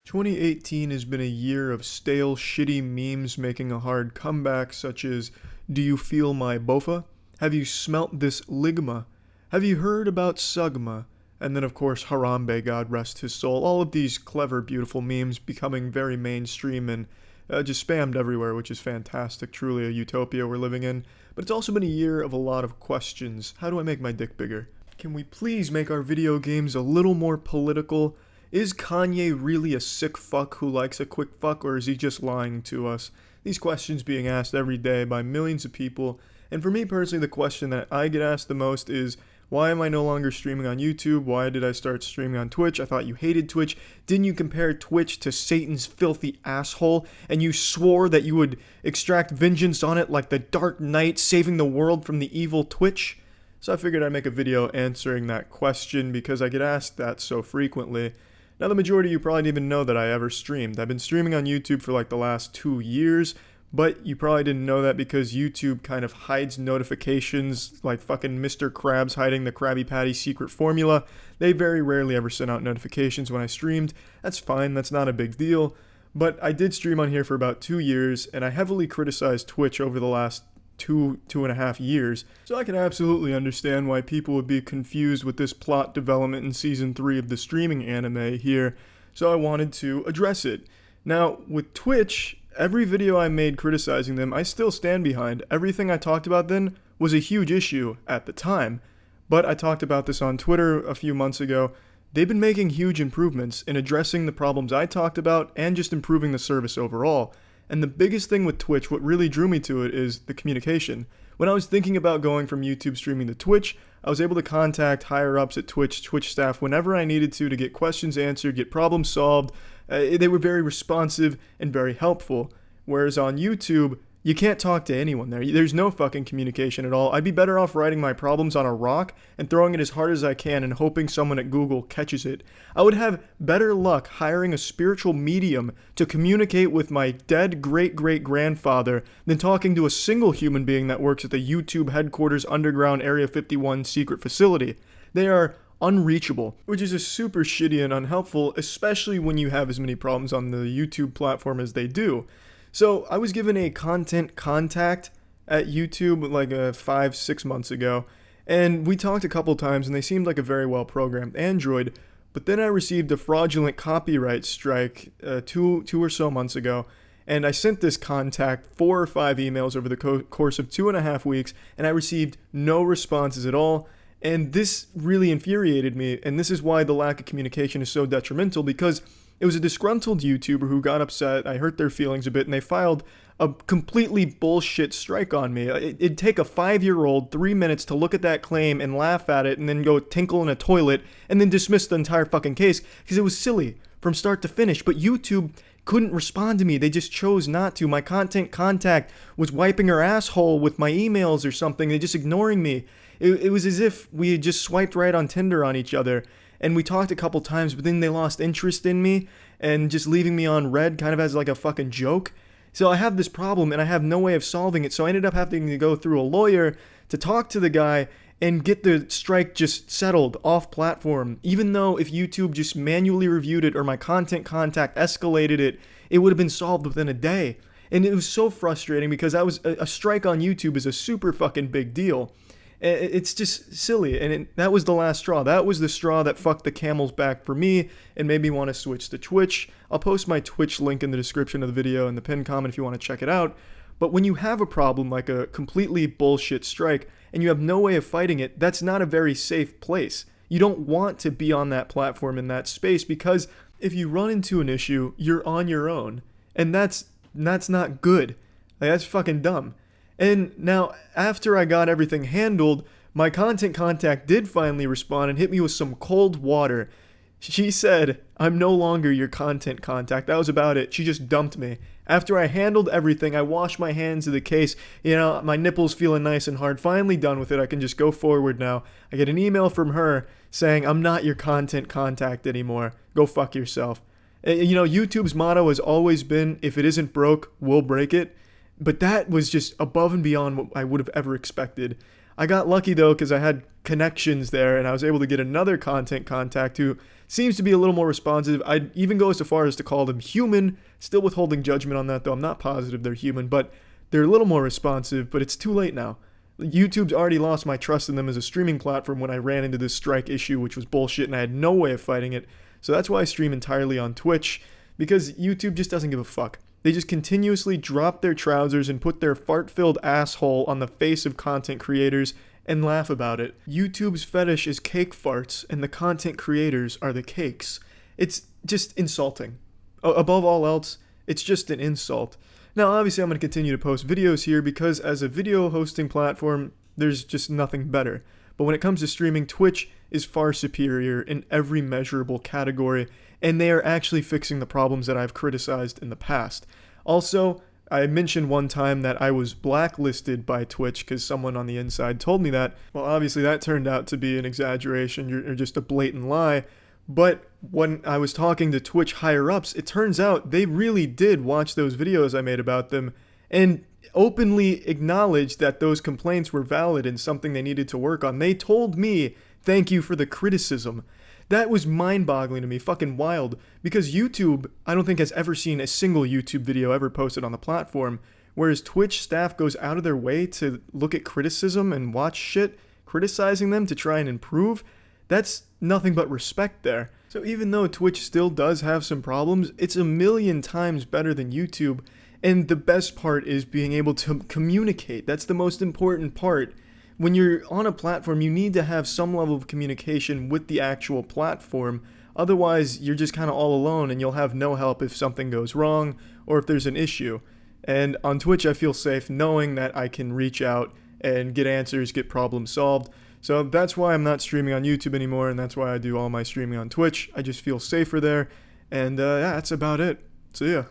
2018 has been a year of stale, shitty memes making a hard comeback, such as, "Do you feel my bofa? Have you smelt this ligma? Have you heard about Sugma?" And then, of course, Harambe, God rest his soul. All of these clever, beautiful memes becoming very mainstream and just spammed everywhere, which is fantastic. Truly a utopia we're living in. But it's also been a year of a lot of questions. How do I make my dick bigger? Can we please make our video games a little more political? Is Kanye really a sick fuck who likes a quick fuck, or is he just lying to us? These questions being asked every day by millions of people, and for me personally, the question that I get asked the most is, why am I no longer streaming on YouTube? Why did I start streaming on Twitch? I thought you hated Twitch. Didn't you compare Twitch to Satan's filthy asshole? And you swore that you would extract vengeance on it like the Dark Knight saving the world from the evil Twitch? So I figured I'd make a video answering that question because I get asked that so frequently. Now, the majority of you probably didn't even know that I ever streamed. I've been streaming on YouTube for like the last 2 years, but you probably didn't know that because YouTube kind of hides notifications like fucking Mr. Krabs hiding the Krabby Patty secret formula. They very rarely ever sent out notifications when I streamed. That's fine, that's not a big deal. But I did stream on here for about 2 years, and I heavily criticized Twitch over the last two and a half years, so I can absolutely understand why people would be confused with this plot development in season 3 of the streaming anime here, so I wanted to address it. Now, with Twitch, every video I made criticizing them, I still stand behind. Everything I talked about then was a huge issue at the time, but I talked about this on Twitter a few months ago. They've been making huge improvements in addressing the problems I talked about and just improving the service overall. And the biggest thing with Twitch, what really drew me to it, is the communication. When I was thinking about going from YouTube streaming to Twitch, I was able to contact higher-ups at Twitch staff, whenever I needed to get questions answered, get problems solved. They were very responsive and very helpful. Whereas on YouTube, you can't talk to anyone there. There's no fucking communication at all. I'd be better off writing my problems on a rock and throwing it as hard as I can and hoping someone at Google catches it. I would have better luck hiring a spiritual medium to communicate with my dead great-great-grandfather than talking to a single human being that works at the YouTube headquarters underground Area 51 secret facility. They are unreachable, which is just super shitty and unhelpful, especially when you have as many problems on the YouTube platform as they do. So I was given a content contact at YouTube like 5-6 months ago, and we talked a couple times and they seemed like a very well programmed android, but then I received a fraudulent copyright strike two or so months ago, and I sent this contact 4 or 5 emails over the course of 2.5 weeks, and I received no responses at all. And this really infuriated me, and this is why the lack of communication is so detrimental, because it was a disgruntled YouTuber who got upset. I hurt their feelings a bit, and they filed a completely bullshit strike on me. It'd take a 5-year-old 3 minutes to look at that claim and laugh at it and then go tinkle in a toilet and then dismiss the entire fucking case because it was silly from start to finish. But YouTube couldn't respond to me. They just chose not to. My content contact was wiping her asshole with my emails or something. They just ignoring me. It was as if we had just swiped right on Tinder on each other. And we talked a couple times, but then they lost interest in me and just leaving me on red kind of as like a fucking joke. So I have this problem and I have no way of solving it. So I ended up having to go through a lawyer to talk to the guy and get the strike just settled off platform. Even though if YouTube just manually reviewed it or my content contact escalated it, it would have been solved within a day. And it was so frustrating because a strike on YouTube is a super fucking big deal. It's just silly, and that was the last straw. That was the straw that fucked the camel's back for me and made me want to switch to Twitch. I'll post my Twitch link in the description of the video and the pinned comment if you want to check it out. But when you have a problem like a completely bullshit strike and you have no way of fighting it, that's not a very safe place. You don't want to be on that platform in that space because if you run into an issue, you're on your own. And that's not good. Like, that's fucking dumb. And now, after I got everything handled, my content contact did finally respond and hit me with some cold water. She said, "I'm no longer your content contact." That was about it. She just dumped me. After I handled everything, I washed my hands of the case. My nipples feeling nice and hard. Finally done with it. I can just go forward now. I get an email from her saying, "I'm not your content contact anymore. Go fuck yourself." YouTube's motto has always been, if it isn't broke, we'll break it. But that was just above and beyond what I would have ever expected. I got lucky though because I had connections there and I was able to get another content contact who seems to be a little more responsive. I'd even go as far as to call them human, still withholding judgment on that though. I'm not positive they're human, but they're a little more responsive, but it's too late now. YouTube's already lost my trust in them as a streaming platform when I ran into this strike issue, which was bullshit, and I had no way of fighting it. So that's why I stream entirely on Twitch, because YouTube just doesn't give a fuck. They just continuously drop their trousers and put their fart-filled asshole on the face of content creators and laugh about it. YouTube's fetish is cake farts, and the content creators are the cakes. It's just insulting. Above all else, it's just an insult. Now, obviously, I'm going to continue to post videos here because as a video hosting platform, there's just nothing better. But when it comes to streaming, Twitch is far superior in every measurable category, and they are actually fixing the problems that I've criticized in the past. Also, I mentioned one time that I was blacklisted by Twitch because someone on the inside told me that. Well, obviously, that turned out to be an exaggeration or just a blatant lie. But when I was talking to Twitch higher-ups, it turns out they really did watch those videos I made about them and openly acknowledged that those complaints were valid and something they needed to work on. They told me, thank you for the criticism. That was mind-boggling to me, fucking wild, because YouTube, I don't think has ever seen a single YouTube video ever posted on the platform, whereas Twitch staff goes out of their way to look at criticism and watch shit, criticizing them to try and improve. That's nothing but respect there. So even though Twitch still does have some problems, it's a million times better than YouTube. And the best part is being able to communicate. That's the most important part. When you're on a platform, you need to have some level of communication with the actual platform. Otherwise, you're just kind of all alone and you'll have no help if something goes wrong or if there's an issue. And on Twitch, I feel safe knowing that I can reach out and get answers, get problems solved. So that's why I'm not streaming on YouTube anymore, and that's why I do all my streaming on Twitch. I just feel safer there, and yeah, that's about it. See ya.